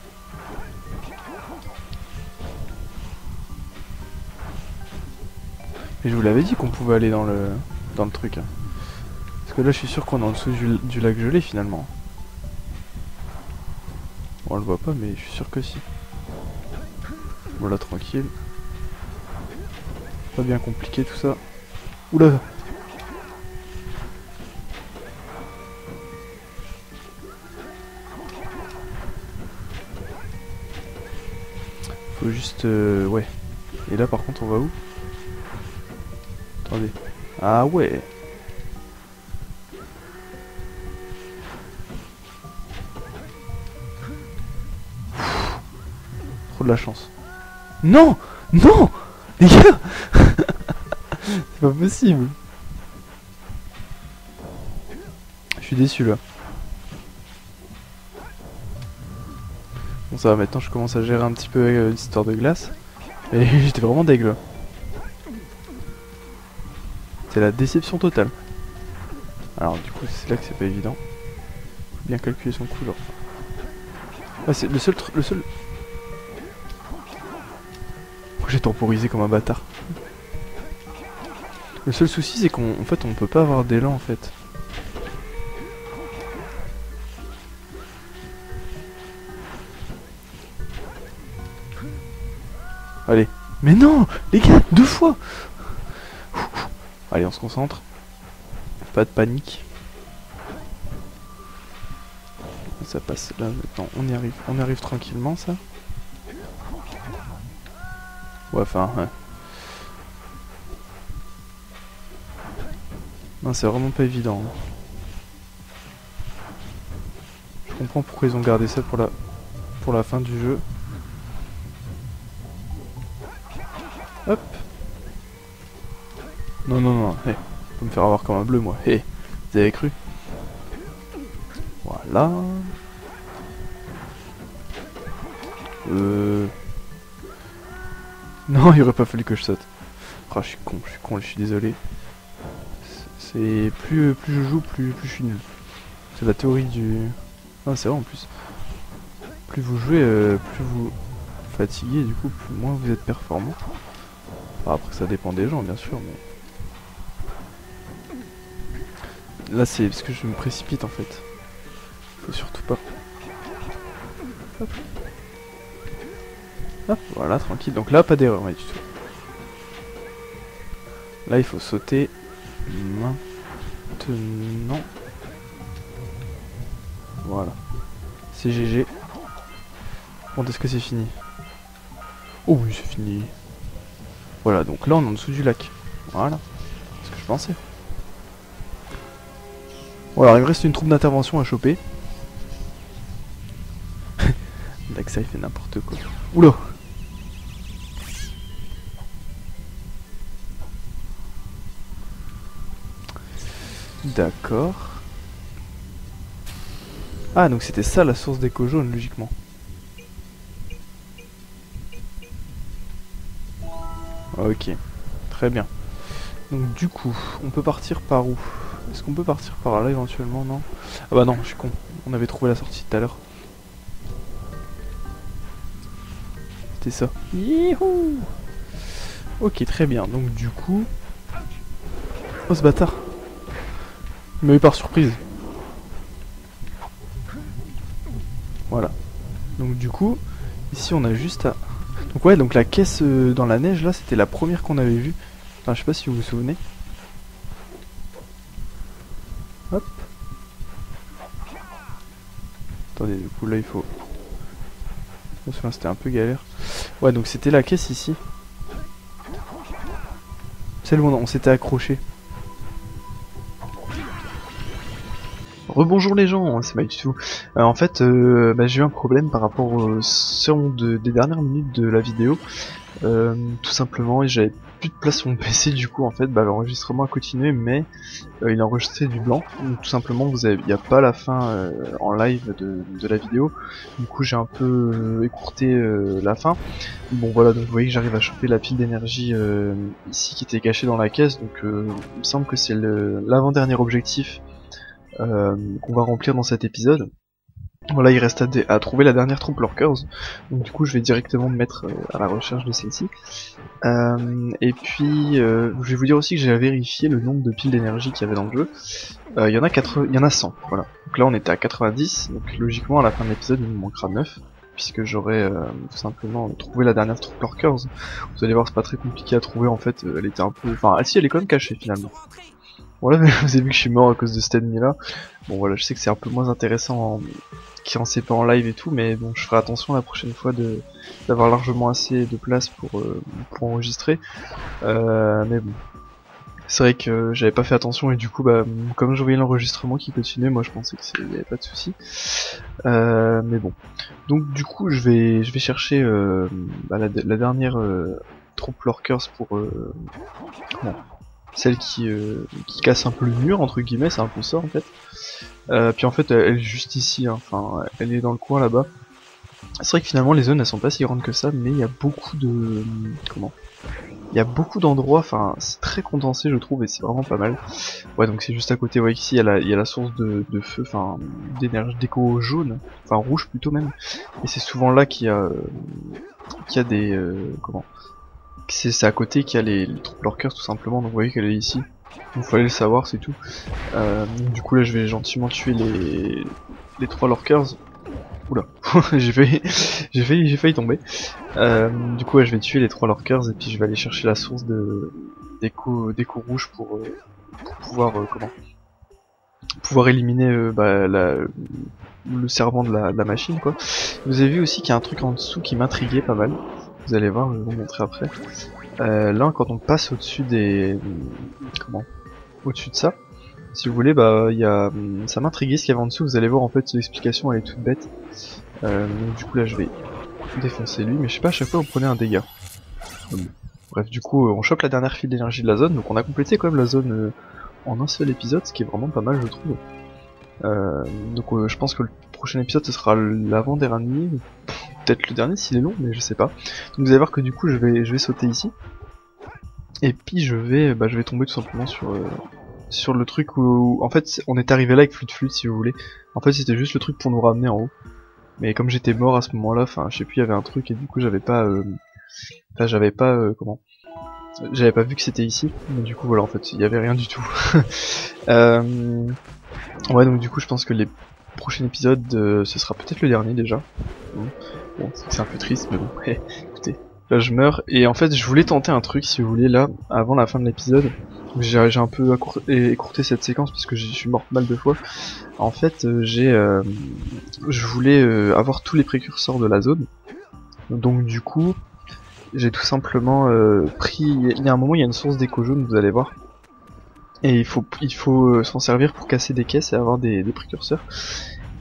Mais je vous l'avais dit qu'on pouvait aller dans le truc. Hein. Parce que là, je suis sûr qu'on est en dessous du lac gelé finalement. Bon, on le voit pas, mais je suis sûr que si. Voilà, tranquille. Pas bien compliqué tout ça. Oula. Faut juste... ouais. Et là par contre on va où? Attendez. Ah ouais. Trop de la chance. Non! Non! Les gars! C'est pas possible. Je suis déçu là. Bon ça va, maintenant je commence à gérer un petit peu l'histoire de glace. Et j'étais vraiment dégueu. C'est la déception totale. Alors du coup c'est là que c'est pas évident. Faut bien calculer son coup genre. Ah c'est le seul j'ai temporisé comme un bâtard. Le seul souci c'est qu'en fait on peut pas avoir d'élan en fait. Allez. Mais non les gars, 2 fois. Allez on se concentre. Pas de panique. Ça passe là maintenant, on y arrive tranquillement ça. Ouais enfin ouais. Non c'est vraiment pas évident. Hein. Je comprends pourquoi ils ont gardé ça pour la fin du jeu. Hop. Non non non, hey. Faut me faire avoir comme un bleu moi. Hey. Vous avez cru? Voilà. Non, il aurait pas fallu que je saute. Ah, je suis con, je suis désolé. C'est plus je joue, plus je suis nul. C'est la théorie du... Ah, c'est vrai en plus. Plus vous jouez, plus vous fatiguez, du coup, moins vous êtes performant. Enfin, après, ça dépend des gens, bien sûr, mais... Là, c'est parce que je me précipite, en fait. Faut surtout pas. Hop. Hop, voilà, tranquille. Donc là, pas d'erreur, ouais, du tout. Là, il faut sauter maintenant. Voilà. C'est GG. Bon, est-ce que c'est fini? Oh oui, c'est fini. Voilà, donc là, on est en dessous du lac. Voilà. C'est ce que je pensais. Bon, alors, il me reste une troupe d'intervention à choper. Daxa, il fait n'importe quoi. Oula! D'accord. Ah, donc c'était ça la source d'écho jaune, logiquement. Ok, très bien. Donc du coup, on peut partir par où? Est-ce qu'on peut partir par là éventuellement? Non. Ah bah non, je suis con. On avait trouvé la sortie tout à l'heure. C'était ça. Youhou! Ok, très bien. Donc du coup... Oh ce bâtard! Il m'a eu par surprise. Voilà. Donc du coup, ici on a juste à... Donc ouais, donc la caisse dans la neige là, c'était la première qu'on avait vue. Enfin, je sais pas si vous vous souvenez. Hop. Attendez, du coup là il faut... Je me souviens, c'était un peu galère. Ouais, donc c'était la caisse ici. Celle où on s'était accroché. Rebonjour les gens, c'est pas du tout. En fait, j'ai eu un problème par rapport au son des dernières minutes de la vidéo. Tout simplement, j'avais plus de place sur mon PC, du coup, en fait, l'enregistrement a continué, mais il a enregistré du blanc. Donc, tout simplement, il n'y a pas la fin en live de la vidéo. Du coup, j'ai un peu écourté la fin. Bon, voilà, donc vous voyez que j'arrive à choper la pile d'énergie ici qui était cachée dans la caisse. Donc, il me semble que c'est l'avant-dernier objectif qu'on va remplir dans cet épisode. Voilà, il reste à trouver la dernière troupe Lurkers. Donc du coup je vais directement me mettre à la recherche de celle-ci. Et puis je vais vous dire aussi que j'ai vérifié le nombre de piles d'énergie qu'il y avait dans le jeu. Il y en a 100, voilà. Donc là on était à 90, donc logiquement à la fin de l'épisode il nous manquera 9 puisque j'aurais tout simplement trouvé la dernière Troop Lurkers. Vous allez voir, c'est pas très compliqué à trouver en fait, elle était un peu... Enfin, si, elle est quand même cachée finalement. Voilà, vous avez vu que je suis mort à cause de cet ennemi là. Bon voilà, je sais que c'est un peu moins intéressant en CP en live et tout, mais bon, je ferai attention la prochaine fois d'avoir largement assez de place pour enregistrer. Mais bon, c'est vrai que j'avais pas fait attention et du coup, bah, comme je voyais l'enregistrement qui continuait, moi je pensais que y avait pas de souci. Mais bon, donc du coup, je vais chercher bah, la dernière Troop Lurkers pour bon, celle qui casse un peu le mur entre guillemets, c'est un peu ça en fait. Puis en fait elle est juste ici, hein. Enfin elle est dans le coin là-bas. C'est vrai que finalement les zones elles sont pas si grandes que ça, mais il y a beaucoup de... Il y a beaucoup d'endroits, enfin c'est très condensé je trouve et c'est vraiment pas mal. Ouais donc c'est juste à côté, ouais ici il y a la source de feu, enfin d'énergie, d'écho jaune, enfin rouge plutôt même. Et c'est souvent là qu'il y a des... c'est à côté qu'il y a les Troop Lurkers tout simplement, donc vous voyez qu'elle est ici. Il fallait le savoir, c'est tout. Du coup là je vais gentiment tuer les 3 Lurkers. Oula, j'ai failli tomber. Du coup ouais, je vais tuer les 3 Lurkers et puis je vais aller chercher la source d'écho rouge pour pouvoir éliminer bah, le servant de la machine quoi. Vous avez vu aussi qu'il y a un truc en dessous qui m'intriguait pas mal. Vous allez voir, je vais vous montrer après. Là, quand on passe au-dessus au-dessus de ça, si vous voulez, bah, ça m'intriguait ce qu'il y avait en dessous. Vous allez voir, en fait, l'explication elle est toute bête. Donc, du coup, là, je vais défoncer lui, mais je sais pas, à chaque fois, vous prenez un dégât. Bref, du coup, on chope la dernière file d'énergie de la zone, donc on a complété quand même la zone en un seul épisode, ce qui est vraiment pas mal, je trouve. Donc, je pense que le prochain épisode, ce sera l'avant-dernier. Peut-être le dernier s'il est long, mais je sais pas. Donc vous allez voir que du coup je vais sauter ici. Et puis je vais tomber tout simplement sur le truc où en fait on est arrivé là avec Flûte si vous voulez. En fait c'était juste le truc pour nous ramener en haut. Mais comme j'étais mort à ce moment-là, enfin je sais plus, il y avait un truc et du coup j'avais pas j'avais pas vu que c'était ici. Mais du coup voilà, en fait il y avait rien du tout. Ouais donc du coup je pense que les prochains épisodes ce sera peut-être le dernier déjà. Bon, c'est un peu triste, mais bon, écoutez, là je meurs, et en fait je voulais tenter un truc, si vous voulez, là, avant la fin de l'épisode. J'ai un peu écourté cette séquence, parce que je suis mort mal de fois. En fait, je voulais avoir tous les précurseurs de la zone, donc du coup, j'ai tout simplement pris... Il y a un moment, il y a une source d'écho jaune, vous allez voir, et il faut s'en servir pour casser des caisses et avoir des précurseurs.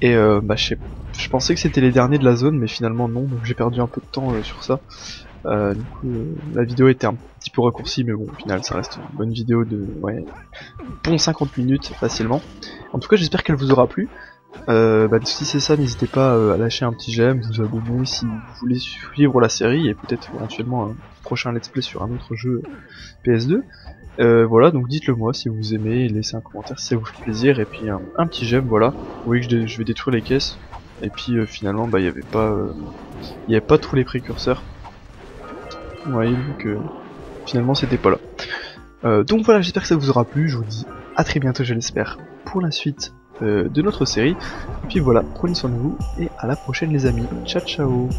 Et bah je pensais que c'était les derniers de la zone, mais finalement non, donc j'ai perdu un peu de temps sur ça. Du coup la vidéo était un petit peu raccourcie, mais bon au final ça reste une bonne vidéo de bon 50 minutes facilement. En tout cas j'espère qu'elle vous aura plu. Si c'est ça, n'hésitez pas à lâcher un petit j'aime, vous abonner si vous voulez suivre la série et peut-être éventuellement un prochain let's play sur un autre jeu PS2. Voilà, donc dites-le moi si vous aimez, laissez un commentaire si ça vous fait plaisir, et puis un petit j'aime, voilà. Vous voyez que je vais détruire les caisses, et puis finalement bah il y avait pas tous les précurseurs. Vous voyez, donc finalement c'était pas là. Donc voilà, j'espère que ça vous aura plu, je vous dis à très bientôt je l'espère pour la suite de notre série. Et puis voilà, prenez soin de vous et à la prochaine les amis, ciao ciao.